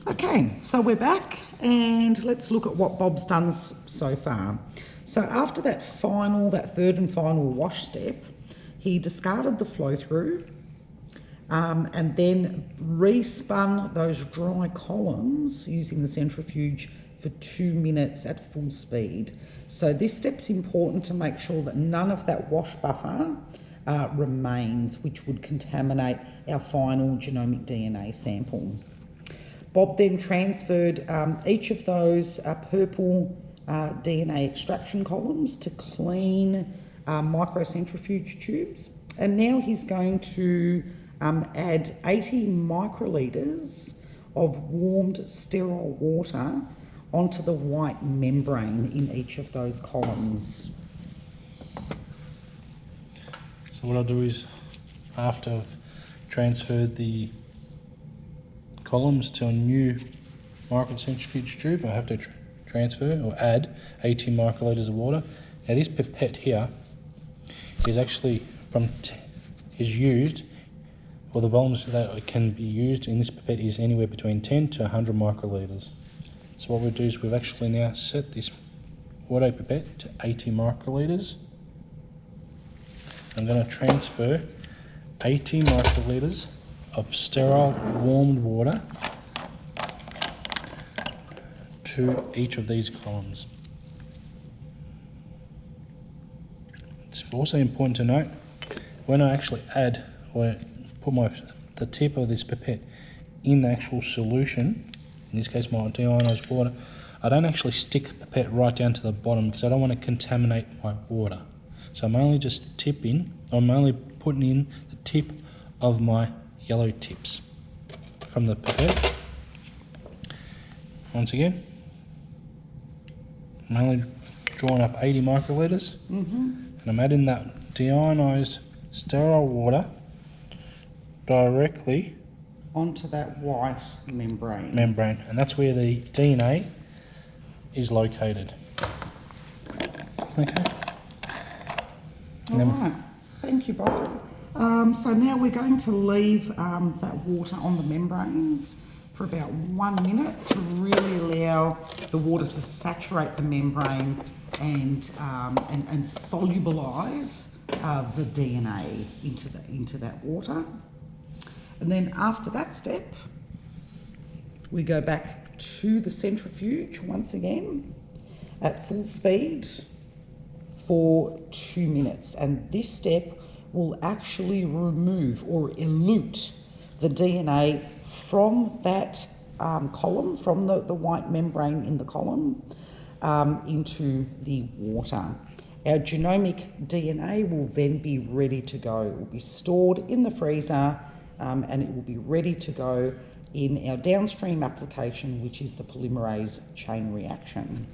Okay, so we're back and let's look at what Bob's done so far. So after that third and final wash step, he discarded the flow through and then respun those dry columns using the centrifuge for 2 minutes at full speed. So this step's important to make sure that none of that wash buffer remains, which would contaminate our final genomic DNA sample. Bob then transferred each of those purple DNA extraction columns to clean microcentrifuge tubes. And now he's going to add 80 microlitres of warmed sterile water onto the white membrane in each of those columns. So what I'll do is, after I've transferred the columns to a new microcentrifuge tube, I have to transfer or add 80 microlitres of water. Now this pipette here is actually used, or the volumes that can be used in this pipette is anywhere between 10 to 100 microlitres. So what we do is we've actually now set this auto pipette to 80 microlitres. I'm going to transfer 80 microlitres of sterile warmed water to each of these columns. It's also important to note, when I actually add or put the tip of this pipette in the actual solution, in this case my deionised water, I don't actually stick the pipette right down to the bottom because I don't want to contaminate my water. So I'm only only putting in the tip of my yellow tips from the pipette. Once again, I'm only drawing up 80 microlitres, and I'm adding that deionised sterile water directly onto that white membrane. And that's where the DNA is located. Okay. All right, thank you, Bob. So now we're going to leave that water on the membranes for about 1 minute to really allow the water to saturate the membrane and solubilise the DNA into that water. And then after that step, we go back to the centrifuge once again at full speed for 2 minutes. And this step will actually remove or elute the DNA from that column, from the white membrane in the column, into the water. Our genomic DNA will then be ready to go. It will be stored in the freezer and it will be ready to go in our downstream application, which is the polymerase chain reaction.